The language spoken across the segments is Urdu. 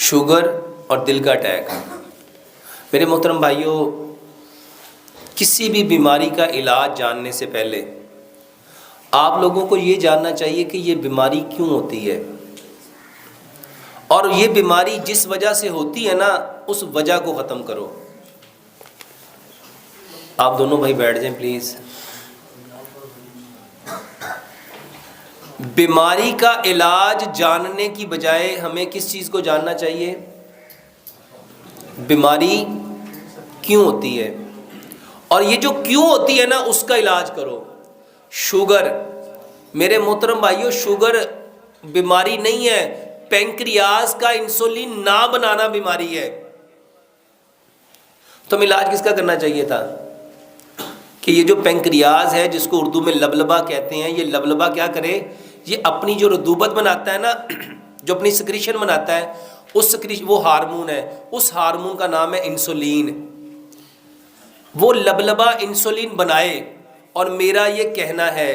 شوگر اور دل کا اٹیک۔ میرے محترم بھائیوں، کسی بھی بیماری کا علاج جاننے سے پہلے آپ لوگوں کو یہ جاننا چاہیے کہ یہ بیماری کیوں ہوتی ہے، اور یہ بیماری جس وجہ سے ہوتی ہے نا، اس وجہ کو ختم کرو۔ آپ دونوں بھائی بیٹھ جائیں پلیز۔ بیماری کا علاج جاننے کی بجائے ہمیں کس چیز کو جاننا چاہیے؟ بیماری کیوں ہوتی ہے، اور یہ جو کیوں ہوتی ہے نا، اس کا علاج کرو۔ شوگر، میرے محترم بھائیوں، شوگر بیماری نہیں ہے، پینکریاز کا انسولین نہ بنانا بیماری ہے۔ تو علاج کس کا کرنا چاہیے تھا کہ یہ جو پینکریاز ہے، جس کو اردو میں لبلبا کہتے ہیں، یہ لبلبا کیا کرے؟ یہ اپنی جو رطوبت بناتا ہے نا، جو اپنی سکریشن بناتا ہے، اس سکریشن، وہ ہارمون ہے، اس ہارمون کا نام ہے انسولین۔ وہ لبلبا انسولین بنائے۔ اور میرا یہ کہنا ہے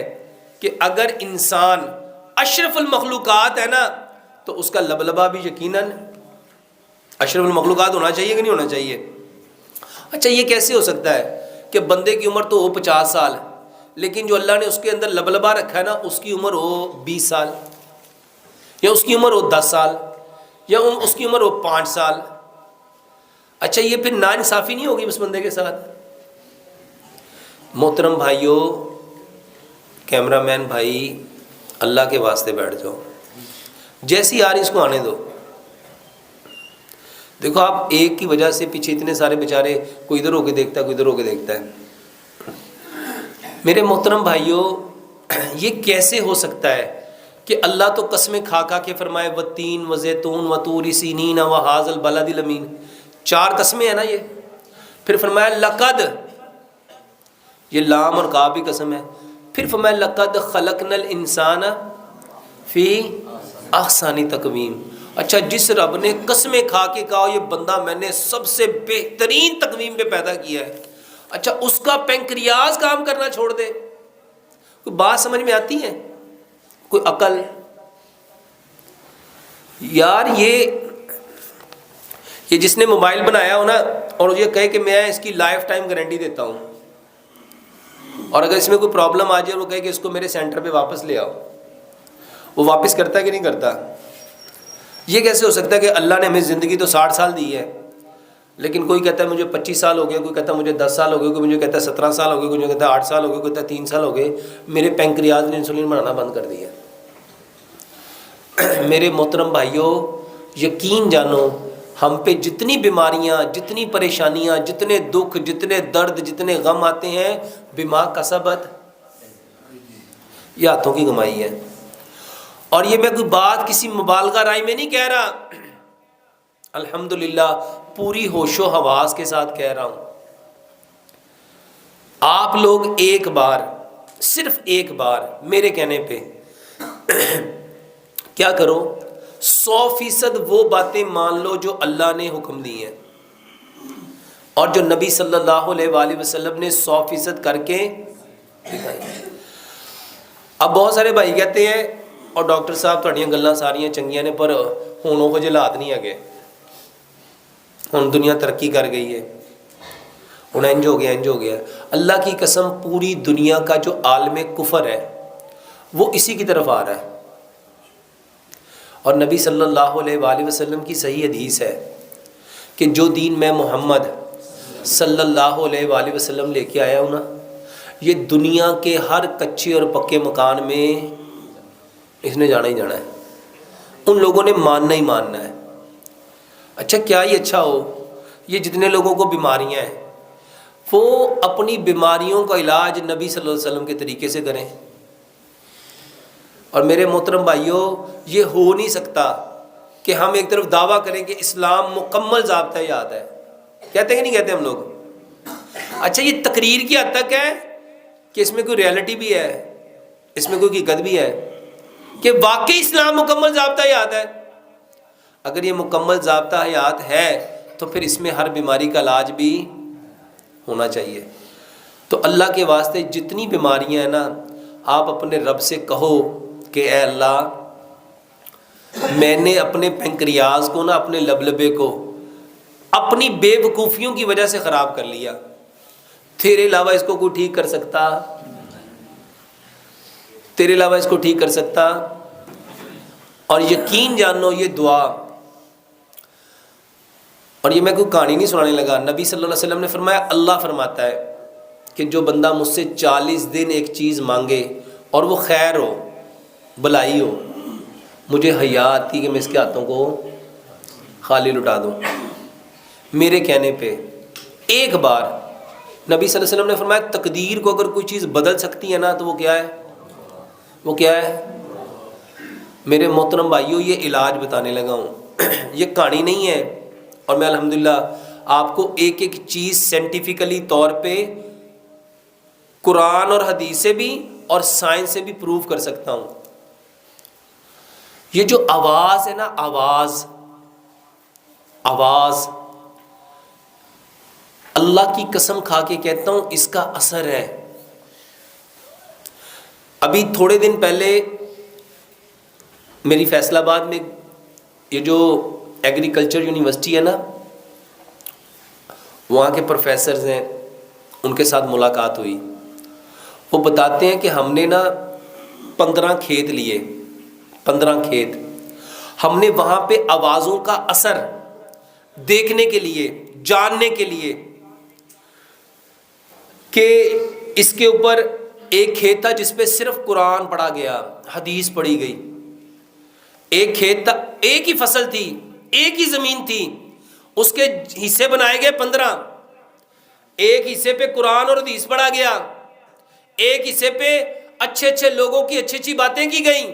کہ اگر انسان اشرف المخلوقات ہے نا، تو اس کا لبلبا بھی یقیناً اشرف المخلوقات ہونا چاہیے کہ نہیں ہونا چاہیے؟ اچھا، یہ کیسے ہو سکتا ہے کہ بندے کی عمر تو ہو 50 سال، لیکن جو اللہ نے اس کے اندر لبلبا رکھا ہے نا، اس کی عمر ہو 20 سال، یا اس کی عمر ہو 10 سال، یا اس کی عمر ہو 5 سال؟ اچھا، یہ پھر ناانصافی نہیں ہوگی اس بندے کے ساتھ؟ محترم بھائیوں، کیمرہ مین بھائی، اللہ کے واسطے بیٹھ جاؤ، جیسی آ رہی اس کو آنے دو۔ دیکھو، آپ ایک کی وجہ سے پیچھے اتنے سارے بیچارے، کوئی ادھر ہو کے دیکھتا ہے، کوئی ادھر ہو کے دیکھتا ہے۔ میرے محترم بھائیوں، یہ کیسے ہو سکتا ہے کہ اللہ تو قسمیں کھا کھا کے فرمائے والتین وزیتون وطور سینین وہذا البلد الامین، 4 قسمیں ہیں نا یہ، پھر فرمایا لقد، یہ لام اور کاف بھی قسم ہے، پھر فرمایا لقد خلقنا الانسان فی احسن تقویم۔ اچھا، جس رب نے قسمیں کھا کے کہا یہ بندہ میں نے سب سے بہترین تقویم پہ پیدا کیا ہے، اچھا اس کا پینکریاز کام کرنا چھوڑ دے؟ کوئی بات سمجھ میں آتی ہے؟ کوئی عقل؟ یار، یہ جس نے موبائل بنایا ہو نا، اور یہ کہے کہ میں اس کی لائف ٹائم گارنٹی دیتا ہوں، اور اگر اس میں کوئی پرابلم آ جائے اور وہ کہے کہ اس کو میرے سینٹر پہ واپس لے آؤ، وہ واپس کرتا ہے کہ نہیں کرتا؟ یہ کیسے ہو سکتا ہے کہ اللہ نے ہمیں زندگی تو 60 سال دی ہے، لیکن کوئی کہتا ہے مجھے 25 سال ہو گئے، کوئی کہتا ہے مجھے 10 سال ہو گئے، کوئی مجھے کہتا ہے 17 سال ہو گئے، کوئی مجھے کہتا ہے 8 سال ہو گئے، کوئی کہتا ہے 3 سال ہو گئے، میرے پینکریاز نے انسولین بنانا بند کر دیا۔ میرے محترم بھائیوں، یقین جانو، ہم پہ جتنی بیماریاں، جتنی پریشانیاں، جتنے دکھ، جتنے درد، جتنے غم آتے ہیں، بما کسبت، یہ ہاتھوں کی کمائی ہے۔ اور یہ میں کوئی بات کسی مبالغہ رائے میں نہیں کہہ رہا، الحمدللہ پوری ہوش و حواس کے ساتھ کہہ رہا ہوں۔ آپ لوگ ایک بار، صرف ایک بار میرے کہنے پہ کیا کرو، 100% وہ باتیں مان لو جو اللہ نے حکم دی ہیں، اور جو نبی صلی اللہ علیہ وآلہ وسلم نے 100% کر کے دکھائی۔ اب بہت سارے بھائی کہتے ہیں، اور ڈاکٹر صاحب تھوڑیاں گلاں ساریاں چنگیاں نے، پر ہن وہ حالات نہیں ہے، ہن دنیا ترقی کر گئی ہے، ہن انج ہو گیا، انج ہو گیا۔ اللہ کی قسم، پوری دنیا کا جو عالم کفر ہے وہ اسی کی طرف آ رہا ہے، اور نبی صلی اللہ علیہ وآلہ وسلم کی صحیح حدیث ہے کہ جو دین میں محمد صلی اللہ علیہ وآلہ وسلم لے کے آیا ہوں نا، یہ دنیا کے ہر کچے اور پکے مکان میں اس نے جانا ہی جانا ہے، ان لوگوں نے ماننا ہی ماننا ہے۔ اچھا، کیا ہی اچھا ہو، یہ جتنے لوگوں کو بیماریاں ہیں، وہ اپنی بیماریوں کا علاج نبی صلی اللہ علیہ وسلم کے طریقے سے کریں۔ اور میرے محترم بھائیوں، یہ ہو نہیں سکتا کہ ہم ایک طرف دعویٰ کریں کہ اسلام مکمل ضابطہ یاد ہے، کہتے ہیں کہ نہیں کہتے ہم لوگ؟ اچھا، یہ تقریر کی حد تک ہے کہ اس میں کوئی ریالٹی بھی ہے، اس میں کوئی حقیقت بھی ہے کہ واقعی اسلام مکمل ضابطہ حیات ہے؟ اگر یہ مکمل ضابطہ حیات ہے تو پھر اس میں ہر بیماری کا علاج بھی ہونا چاہیے۔ تو اللہ کے واسطے جتنی بیماریاں ہیں نا، آپ اپنے رب سے کہو کہ اے اللہ، میں نے اپنے پنکریاز کو نا، اپنے لبلبے کو اپنی بے وقوفیوں کی وجہ سے خراب کر لیا، تیرے علاوہ اس کو کوئی ٹھیک کر سکتا؟ تیرے علاوہ اس کو ٹھیک کر سکتا؟ اور یقین جانو یہ دعا، اور یہ میں کوئی کہانی نہیں سنانے لگا، نبی صلی اللہ علیہ وسلم نے فرمایا، اللہ فرماتا ہے کہ جو بندہ مجھ سے 40 دن ایک چیز مانگے اور وہ خیر ہو، بلائی ہو، مجھے حیا آتی کہ میں اس کے ہاتھوں کو خالی لٹا دوں، میرے کہنے پہ ایک بار نبی صلی اللہ علیہ وسلم نے فرمایا تقدیر کو اگر کوئی چیز بدل سکتی ہے نا تو وہ کیا ہے؟ وہ کیا ہے؟ میرے محترم بھائیوں، یہ علاج بتانے لگا ہوں، یہ کہانی نہیں ہے، اور میں الحمدللہ آپ کو ایک ایک چیز سائنٹیفکلی طور پہ قرآن اور حدیث سے بھی اور سائنس سے بھی پروف کر سکتا ہوں۔ یہ جو آواز ہے نا، آواز اللہ کی قسم کھا کے کہتا ہوں اس کا اثر ہے۔ ابھی تھوڑے دن پہلے میری فیصل آباد میں یہ جو ایگریکلچر یونیورسٹی ہے نا، وہاں کے پروفیسرز ہیں، ان کے ساتھ ملاقات ہوئی۔ وہ بتاتے ہیں کہ ہم نے نا 15 کھیت لیے، 15 کھیت، ہم نے وہاں پہ آوازوں کا اثر دیکھنے کے لیے، جاننے کے لیے کہ اس کے اوپر ایک کھیت تھا جس پہ صرف قرآن پڑھا گیا، حدیث پڑھی گئی، ایک کھیت تھا، ایک ہی فصل تھی، ایک ہی زمین تھی، اس کے حصے بنائے گئے 15، ایک حصے پہ قرآن اور حدیث پڑھا گیا، ایک حصے پہ اچھے اچھے لوگوں کی اچھی اچھی باتیں کی گئیں،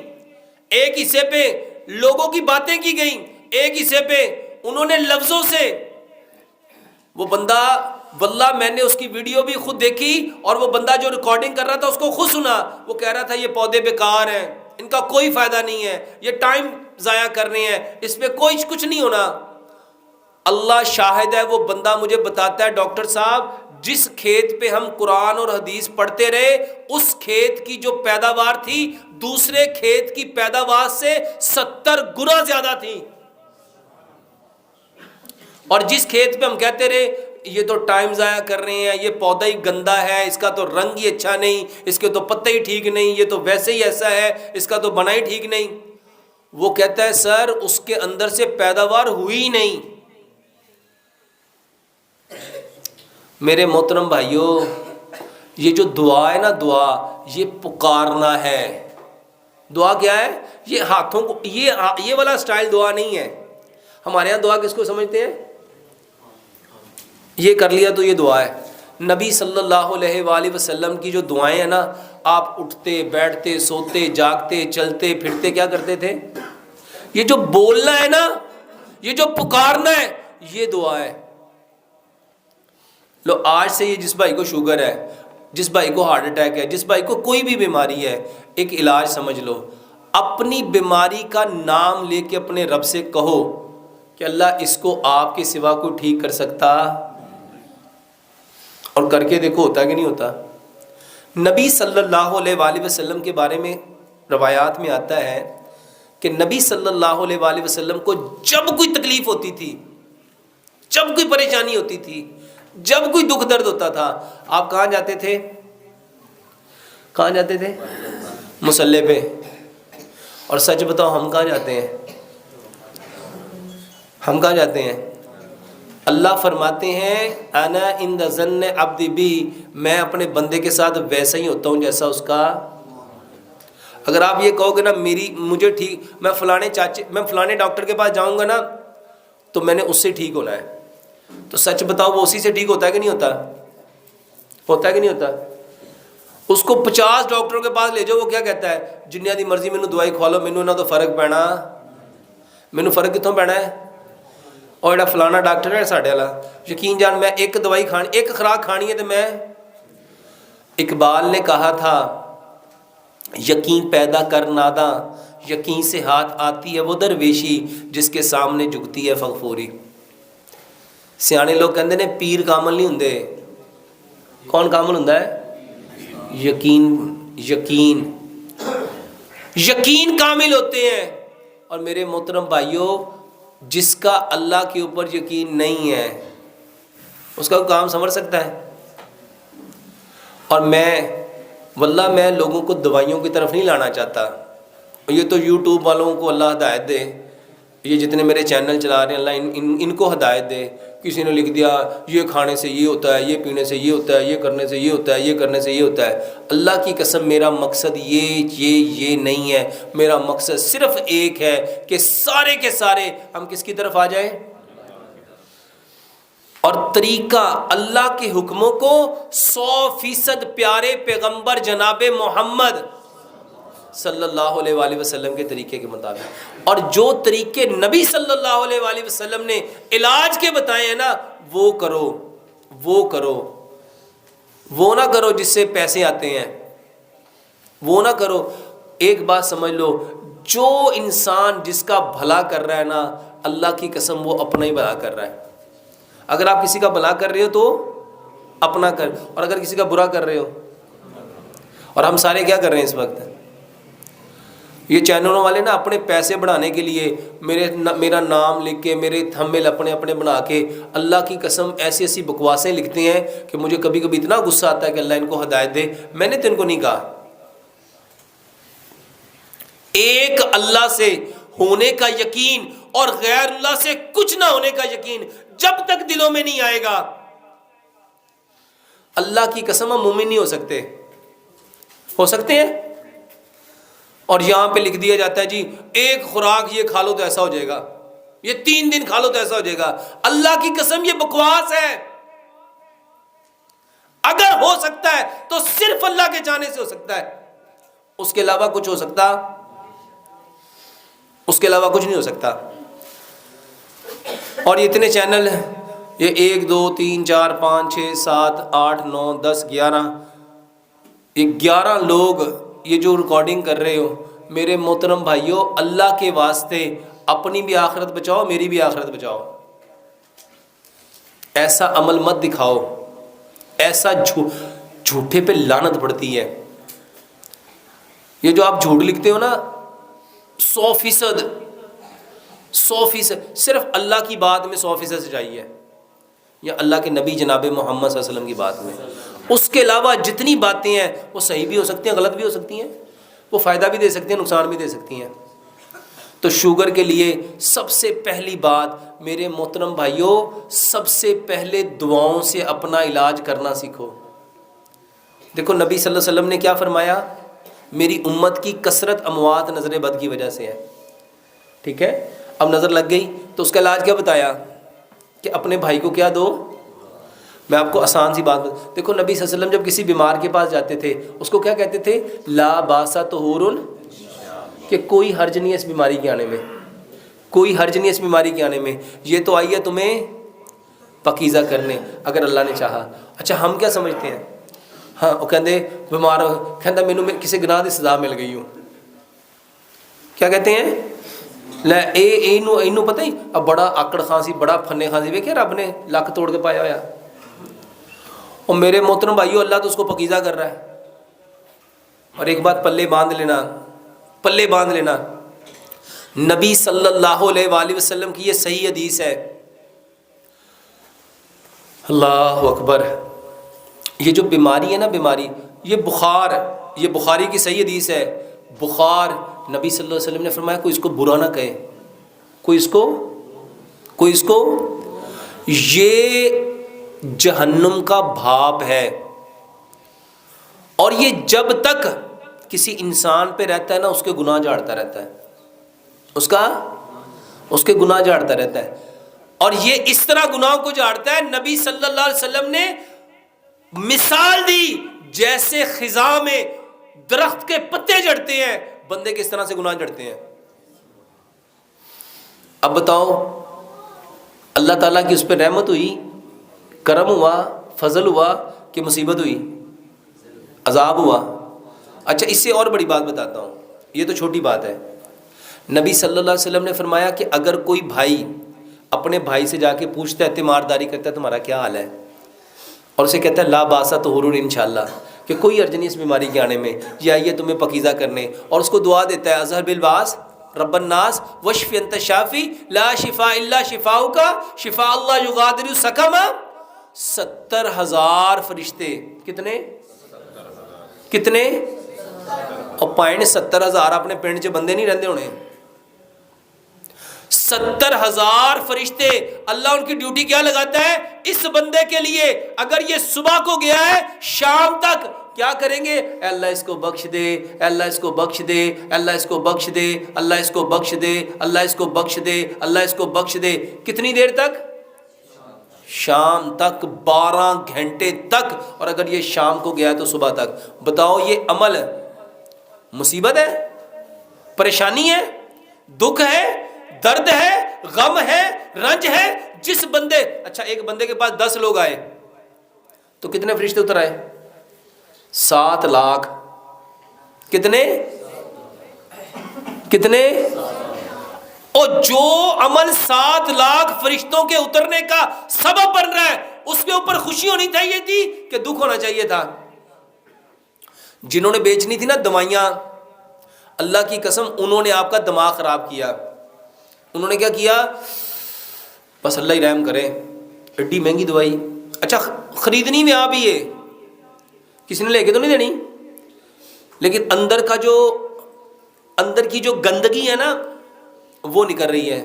ایک حصے پہ لوگوں کی باتیں کی گئیں، ایک حصے پہ انہوں نے لفظوں سے، وہ بندہ واللہ میں نے اس کی ویڈیو بھی خود دیکھی، اور وہ بندہ جو ریکارڈنگ کر رہا تھا اس کو خود سنا، وہ کہہ رہا تھا یہ پودے بیکار ہیں، ان کا کوئی فائدہ نہیں ہے، یہ ٹائم ضائع کر رہے ہیں، اس پہ کوئی کچھ نہیں ہونا۔ اللہ شاہد ہے، وہ بندہ مجھے بتاتا ہے ڈاکٹر صاحب جس کھیت پہ ہم قرآن اور حدیث پڑھتے رہے، اس کھیت کی جو پیداوار تھی دوسرے کھیت کی پیداوار سے 70 گنا زیادہ تھی، اور جس کھیت پہ ہم کہتے رہے یہ تو ٹائم ضائع کر رہے ہیں، یہ پودا ہی گندا ہے، اس کا تو رنگ ہی اچھا نہیں، اس کے تو پتے ہی ٹھیک نہیں، یہ تو ویسے ہی ایسا ہے، اس کا تو بنا ہی ٹھیک نہیں، وہ کہتا ہے سر اس کے اندر سے پیداوار ہوئی ہی نہیں۔ میرے محترم بھائیوں، یہ جو دعا ہے نا، دعا یہ پکارنا ہے۔ دعا کیا ہے؟ یہ ہاتھوں کو، یہ والا سٹائل دعا نہیں ہے۔ ہمارے ہاں دعا کس کو سمجھتے ہیں؟ یہ کر لیا تو یہ دعا ہے۔ نبی صلی اللہ علیہ وآلہ وسلم کی جو دعائیں ہیں نا، آپ اٹھتے بیٹھتے سوتے جاگتے چلتے پھرتے کیا کرتے تھے؟ یہ جو بولنا ہے نا، یہ جو پکارنا ہے، یہ دعا ہے۔ لو آج سے یہ جس بھائی کو شوگر ہے، جس بھائی کو ہارٹ اٹیک ہے، جس بھائی کو کوئی بھی بیماری ہے، ایک علاج سمجھ لو، اپنی بیماری کا نام لے کے اپنے رب سے کہو کہ اللہ اس کو آپ کے سوا کوئی ٹھیک کر سکتا؟ اور کر کے دیکھو ہوتا کہ نہیں ہوتا۔ نبی صلی اللہ علیہ وآلہ وسلم کے بارے میں روایات میں آتا ہے کہ نبی صلی اللہ علیہ وآلہ وسلم کو جب کوئی تکلیف ہوتی تھی، جب کوئی پریشانی ہوتی تھی، جب کوئی دکھ درد ہوتا تھا، آپ کہاں جاتے تھے؟ کہاں جاتے تھے؟ مصلی پہ۔ اور سچ بتاؤ ہم کہاں جاتے ہیں؟ ہم کہاں جاتے ہیں؟ اللہ فرماتے ہیں انا عند ظن عبدی بی، میں اپنے بندے کے ساتھ ویسا ہی ہوتا ہوں جیسا اس کا۔ اگر آپ یہ کہو گے نا مجھے ٹھیک، میں فلانے ڈاکٹر کے پاس جاؤں گا نا تو میں نے اس سے ٹھیک ہونا ہے، تو سچ بتاؤ وہ اسی سے ٹھیک ہوتا ہے کہ نہیں ہوتا؟ ہوتا ہے کہ نہیں ہوتا؟ اس کو 50 ڈاکٹروں کے پاس لے جاؤ، وہ کیا کہتا ہے؟ جنیا دی مرضی مینوں دوائی کھوا لو، مینوں نہ تو فرق پینا، مینوں فرق کتوں پینا ہے؟ اور جڑا فلانا ڈاکٹر ہے ساڈے والا، یقین جان میں ایک دوائی کھانی، ایک خوراک کھانی ہے تو میں، اقبال نے کہا تھا یقین پیدا کر ناداں، یقین سے ہاتھ آتی ہے وہ درویشی جس کے سامنے جھکتی ہے فغفوری۔ سیانے لوگ کہندے نے پیر کامل نہیں ہوندے، کون کامل ہوندا ہے؟ یقین کامل ہوتے ہیں۔ اور میرے محترم بھائیوں جس کا اللہ کے اوپر یقین نہیں ہے اس کا کام سنور سکتا ہے؟ اور واللہ میں لوگوں کو دوائیوں کی طرف نہیں لانا چاہتا. یہ تو یوٹیوب والوں کو اللہ ہدایت دے، یہ جتنے میرے چینل چلا رہے ہیں اللہ ان کو ہدایت دے. کسی نے لکھ دیا یہ کھانے سے یہ ہوتا ہے، یہ پینے سے یہ ہوتا ہے، یہ کرنے سے یہ ہوتا ہے، یہ کرنے سے یہ ہوتا ہے. اللہ کی قسم میرا مقصد یہ نہیں ہے. میرا مقصد صرف ایک ہے کہ سارے کے سارے ہم کس کی طرف آ جائیں، اور طریقہ اللہ کے حکموں کو 100% پیارے پیغمبر جناب محمد صلی اللہ علیہ وآلہ وسلم کے طریقے کے مطابق، اور جو طریقے نبی صلی اللہ علیہ وآلہ وسلم نے علاج کے بتائے ہیں نا وہ کرو. وہ نہ کرو جس سے پیسے آتے ہیں، وہ نہ کرو. ایک بات سمجھ لو، جو انسان جس کا بھلا کر رہا ہے نا اللہ کی قسم وہ اپنا ہی بھلا کر رہا ہے. اگر آپ کسی کا بھلا کر رہے ہو تو اپنا کر، اور اگر کسی کا برا کر رہے ہو. اور ہم سارے کیا کر رہے ہیں اس وقت؟ یہ چینلوں والے نا اپنے پیسے بڑھانے کے لیے میرا نام لکھ کے، میرے تھمبنیل اپنے بنا کے اللہ کی قسم ایسی بکواسیں لکھتے ہیں کہ مجھے کبھی کبھی اتنا غصہ آتا ہے کہ اللہ ان کو ہدایت دے. میں نے تو ان کو نہیں کہا. ایک اللہ سے ہونے کا یقین اور غیر اللہ سے کچھ نہ ہونے کا یقین جب تک دلوں میں نہیں آئے گا اللہ کی قسم ہم مومن نہیں ہو سکتے. ہو سکتے ہیں؟ اور یہاں پہ لکھ دیا جاتا ہے جی ایک خوراک یہ کھا لو تو ایسا ہو جائے گا، یہ 3 دن کھا لو تو ایسا ہو جائے گا. اللہ کی قسم یہ بکواس ہے. اگر ہو سکتا ہے تو صرف اللہ کے چاہنے سے ہو سکتا ہے، اس کے علاوہ کچھ ہو سکتا، اس کے علاوہ کچھ نہیں ہو سکتا. اور یہ اتنے چینل ہیں، یہ 1 2 3 4 5 6 7 8 9 10 11، یہ 11 لوگ یہ جو ریکارڈنگ کر رہے ہو میرے محترم بھائیوں اللہ کے واسطے اپنی بھی آخرت بچاؤ، میری بھی آخرت بچاؤ. ایسا عمل مت دکھاؤ، ایسا جھوٹے پہ لعنت پڑتی ہے. یہ جو آپ جھوٹ لکھتے ہو نا 100% صرف اللہ کی بات میں 100% سچائی ہے، یا اللہ کے نبی جناب محمد صلی اللہ علیہ وسلم کی بات میں. اس کے علاوہ جتنی باتیں ہیں وہ صحیح بھی ہو سکتی ہیں، غلط بھی ہو سکتی ہیں، وہ فائدہ بھی دے سکتی ہیں، نقصان بھی دے سکتی ہیں. تو شوگر کے لیے سب سے پہلی بات میرے محترم بھائیوں، سب سے پہلے دعاؤں سے اپنا علاج کرنا سیکھو. دیکھو نبی صلی اللہ علیہ وسلم نے کیا فرمایا، میری امت کی کثرت اموات نظر بد کی وجہ سے ہے. ٹھیک ہے، اب نظر لگ گئی تو اس کا علاج کیا بتایا کہ اپنے بھائی کو کیا دو. میں آپ کو آسان سی بات دیکھو نبی صلی اللہ علیہ وسلم جب کسی بیمار کے پاس جاتے تھے اس کو کیا کہتے تھے، لا باسا طہور، کہ کوئی حرج نہیں ہے اس بیماری کے آنے میں، کوئی حرج نہیں ہے اس بیماری کے آنے میں، یہ تو آئی ہے تمہیں پاکیزہ کرنے اگر اللہ نے چاہا. اچھا ہم کیا سمجھتے ہیں، ہاں وہ کہتے بیمار کہتا مینوں کسی گناہ کی سزا مل گئی ہوں. کیا کہتے ہیں، لے اینو پتہ ہی اب بڑا آکڑ خاصی، بڑا پھنے خاصی، ویکھے رب نے لک توڑ کے پایا ہوا. اور میرے محترم بھائیو اللہ تو اس کو پاکیزہ کر رہا ہے. اور ایک بات پلے باندھ لینا، نبی صلی اللہ علیہ وآلہ وسلم کی یہ صحیح حدیث ہے. اللہ اکبر. یہ جو بیماری ہے نا، بیماری یہ بخار، یہ بخاری کی صحیح حدیث ہے. بخار نبی صلی اللہ علیہ وسلم نے فرمایا کوئی اس کو برا نہ کہے، کوئی اس کو یہ جہنم کا بھاپ ہے. اور یہ جب تک کسی انسان پہ رہتا ہے نا اس کے گناہ جھاڑتا رہتا ہے، اس کے گناہ جھاڑتا رہتا ہے. اور یہ اس طرح گناہوں کو جھاڑتا ہے، نبی صلی اللہ علیہ وسلم نے مثال دی جیسے خزاں میں درخت کے پتے جھڑتے ہیں، بندے کس طرح سے گناہ جھڑتے ہیں. اب بتاؤ اللہ تعالیٰ کی اس پہ رحمت ہوئی، کرم ہوا، فضل ہوا کہ مصیبت ہوئی، عذاب ہوا. اچھا اس سے اور بڑی بات بتاتا ہوں، یہ تو چھوٹی بات ہے. نبی صلی اللہ علیہ وسلم نے فرمایا کہ اگر کوئی بھائی اپنے بھائی سے جا کے پوچھتا ہے، تیمارداری کرتا ہے تمہارا کیا حال ہے، اور اسے کہتا ہے لا باسا طہور انشاءاللہ، کہ کوئی حرج نہیں اس بیماری کے آنے میں، یہ آئیے تمہیں پاکیزہ کرنے، اور اس کو دعا دیتا ہے اظہر بالباس رب الناس واشف انت شافی لا شفاء الا شفاؤک شفاء اللہ یغادر سقما. 70,000 فرشتے. کتنے اور 70,000 اپنے پنڈ چ بندے نہیں رہندے ہونے. 70,000 فرشتے. اللہ ان کی ڈیوٹی کیا لگاتا ہے اس بندے کے لیے؟ اگر یہ صبح کو گیا ہے شام تک کیا کریں گے؟ اے اللہ اس کو بخش دے، اے اللہ اس کو بخش دے، اے اللہ اس کو بخش دے، اللہ اس کو بخش دے، اللہ اس کو بخش دے، اللہ اس کو بخش دے. کتنی دیر تک؟ شام تک، 12 گھنٹے تک. اور اگر یہ شام کو گیا ہے تو صبح تک. بتاؤ یہ عمل مصیبت ہے، پریشانی ہے، دکھ ہے، درد ہے، غم ہے، رنج ہے. جس بندے، اچھا ایک بندے کے پاس 10 لوگ آئے تو کتنے فرشتے اتر آئے؟ 7 لاکھ. کتنے؟ اور جو عمل 7 لاکھ فرشتوں کے اترنے کا سبب بن رہا ہے اس کے اوپر خوشی ہونی چاہیے تھی کہ دکھ ہونا چاہیے تھا؟ جنہوں نے بیچنی تھی نا دوائیاں، اللہ کی قسم انہوں نے آپ کا دماغ خراب کیا. انہوں نے کیا کیا؟ بس اللہ ہی رحم کرے، ایڈی مہنگی دوائی، اچھا خریدنی میں آپ ہی ہے، کسی نے لے کے تو نہیں دینی، لیکن اندر کی جو گندگی ہے نا وہ نکل رہی ہے.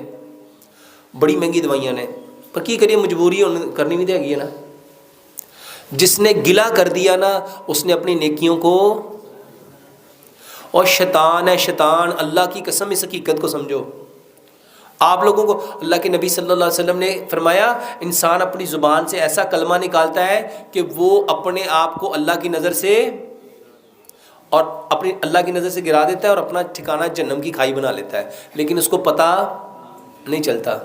بڑی مہنگی دوائیاں نے، پر کی کریے مجبوری کرنی بھی دے گی نا. جس نے گلا کر دیا نا اس نے اپنی نیکیوں کو، اور شیطان ہے شیطان. اللہ کی قسم اس حقیقت کو سمجھو. آپ لوگوں کو اللہ کے نبی صلی اللہ علیہ وسلم نے فرمایا انسان اپنی زبان سے ایسا کلمہ نکالتا ہے کہ وہ اپنے آپ کو اللہ کی نظر سے اور اپنی اللہ کی نظر سے گرا دیتا ہے اور اپنا ٹھکانہ جہنم کی کھائی بنا لیتا ہے، لیکن اس کو پتہ نہیں چلتا.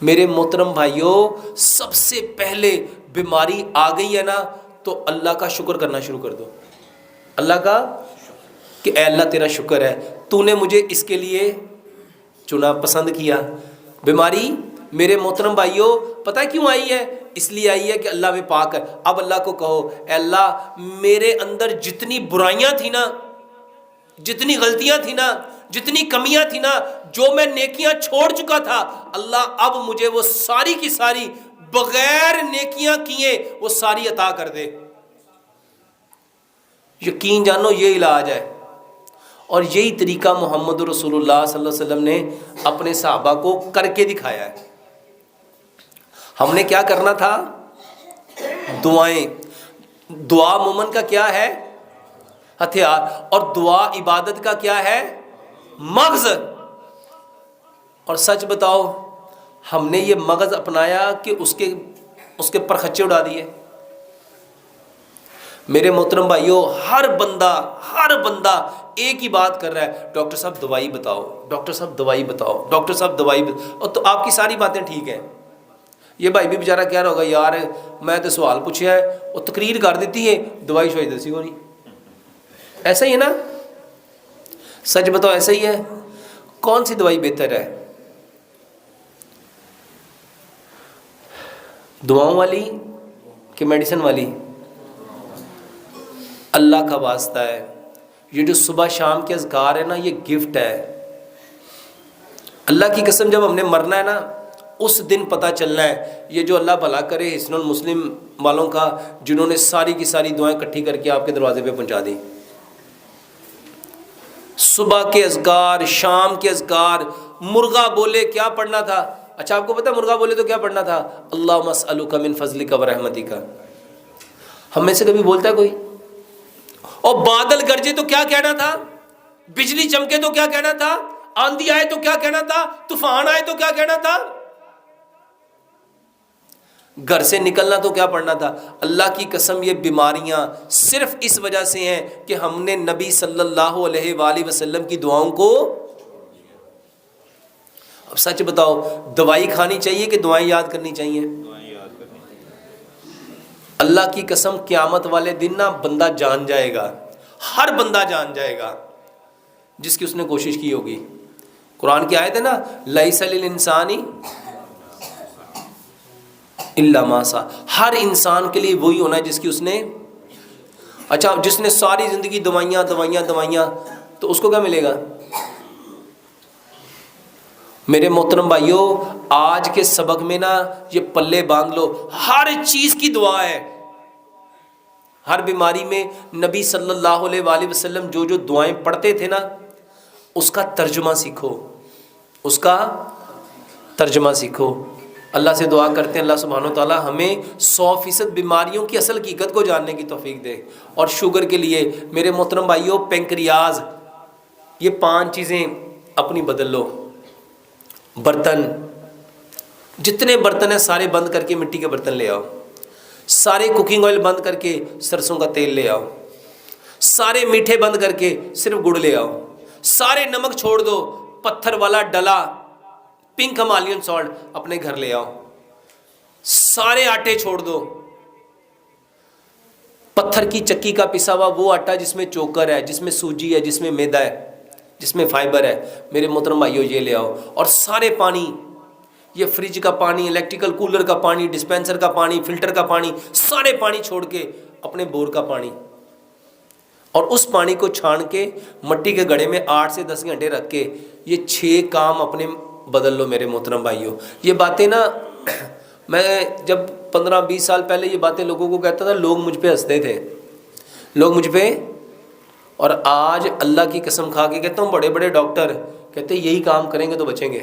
میرے محترم بھائیوں، سب سے پہلے بیماری آ گئی ہے نا تو اللہ کا شکر کرنا شروع کر دو. اللہ کا کہ اے اللہ تیرا شکر ہے، تو نے مجھے اس کے لیے چنا، پسند کیا. بیماری میرے محترم بھائیوں پتہ کیوں آئی ہے؟ اس لیے آئی ہے کہ اللہ میں پاک ہے. اب اللہ کو کہو اے اللہ میرے اندر جتنی برائیاں تھیں نا، جتنی غلطیاں تھیں نا، جتنی کمیاں تھیں نا، جو میں نیکیاں چھوڑ چکا تھا، اللہ اب مجھے وہ ساری کی ساری بغیر نیکیاں کیے وہ ساری عطا کر دے. یقین جانو یہ علاج ہے. اور یہی طریقہ محمد رسول اللہ صلی اللہ علیہ وسلم نے اپنے صحابہ کو کر کے دکھایا ہے. ہم نے کیا کرنا تھا؟ دعائیں. دعا مومن کا کیا ہے؟ ہتھیار. اور دعا عبادت کا کیا ہے؟ مغز. اور سچ بتاؤ ہم نے یہ مغز اپنایا کہ اس کے پرخچے اڑا دیے؟ میرے محترم بھائیوں ہر بندہ ایک ہی بات کر رہا ہے، ڈاکٹر صاحب دوائی بتاؤ، ڈاکٹر صاحب دوائی بتاؤ، ڈاکٹر صاحب دوائی بتاؤ. اور تو آپ کی ساری باتیں ٹھیک ہیں. یہ بھائی بھی بیچارہ کہہ رہا ہوگا یار میں تو سوال پوچھا ہے اور تقریر کر دیتی ہے، دوائی شوائی دسی ہو نہیں. ایسا ہی ہے نا؟ سچ بتاؤ ایسا ہی ہے. کون سی دوائی بہتر ہے؟ دعاؤں والی کہ میڈیسن والی؟ اللہ کا واسطہ ہے یہ جو صبح شام کے اذکار ہے نا یہ گفٹ ہے. اللہ کی قسم جب ہم نے مرنا ہے نا اس دن پتہ چلنا ہے. یہ جو اللہ بھلا کرے حسن المسلم والوں کا جنہوں نے ساری کی ساری دعائیں اکٹھی کر کے آپ کے دروازے پہ پہنچا دی. صبح کے اذکار، شام کے اذکار. مرغا بولے کیا پڑھنا تھا؟ اچھا آپ کو پتہ مرغا بولے تو کیا پڑھنا تھا؟ اللہم اسألک من فضلک و رحمتک. ہم میں سے کبھی بولتا ہے کوئی؟ اور بادل گرجے تو کیا کہنا تھا؟ بجلی چمکے تو کیا کہنا تھا؟ آندھی آئے تو کیا کہنا تھا؟ طوفان آئے تو کیا کہنا تھا؟ گھر سے نکلنا تو کیا پڑھنا تھا؟ اللہ کی قسم یہ بیماریاں صرف اس وجہ سے ہیں کہ ہم نے نبی صلی اللہ علیہ وآلہ وسلم کی دعاؤں کو. اب سچ بتاؤ دوائی کھانی چاہیے کہ دعائیں یاد کرنی چاہیے؟ اللہ کی قسم قیامت والے دن نا بندہ جان جائے گا، ہر بندہ جان جائے گا جس کی اس نے کوشش کی ہوگی. قرآن کی آیت ہے نا لیس للانسان الا ما سعی. ہر انسان کے لیے وہی ہونا ہے جس کی اس نے. اچھا جس نے ساری زندگی دوائیاں تو اس کو کیا ملے گا؟ میرے محترم بھائیوں، آج کے سبق میں نا یہ پلے باندھ لو، ہر چیز کی دعا ہے۔ ہر بیماری میں نبی صلی اللہ علیہ وآلہ وسلم جو جو دعائیں پڑھتے تھے نا، اس کا ترجمہ سیکھو، اس کا ترجمہ سیکھو۔ اللہ سے دعا کرتے ہیں اللہ سبحانہ و تعالی ہمیں 100% بیماریوں کی اصل حقیقت کو جاننے کی توفیق دے۔ اور شوگر کے لیے میرے محترم بھائیوں، پینکریاز، یہ 5 چیزیں اپنی بدل لو۔ برتن، جتنے برتن ہیں سارے بند کر کے مٹی کے برتن لے آؤ، سارے کوکنگ آئل بند کر کے سرسوں کا تیل لے آؤ، سارے میٹھے بند کر کے صرف گڑ لے آؤ، سارے نمک چھوڑ دو، پتھر والا ڈلا پنک ہمالین سالٹ اپنے گھر لے آؤ، سارے آٹے چھوڑ دو، پتھر کی چکی کا پسا ہوا وہ آٹا جس میں چوکر ہے، جس میں سوجی ہے، جس میں میدا ہے، جس میں فائبر ہے، میرے محترم بھائیو یہ لے آؤ۔ اور سارے پانی، یہ فریج کا پانی، الیکٹریکل کولر کا پانی، ڈسپینسر کا پانی، فلٹر کا پانی، سارے پانی چھوڑ کے اپنے بور کا پانی، اور اس پانی کو چھان کے مٹی کے گڑھے میں 8 سے 10 گھنٹے رکھ کے یہ 6 کام اپنے بدل لو میرے محترم بھائیو۔ یہ باتیں نا میں جب 15-20 سال پہلے یہ باتیں لوگوں کو کہتا تھا، لوگ مجھ پہ ہنستے تھے، لوگ مجھ پہ، اور آج اللہ کی قسم کھا کے کہتا ہوں بڑے بڑے ڈاکٹر کہتے ہیں یہی کام کریں گے تو بچیں گے۔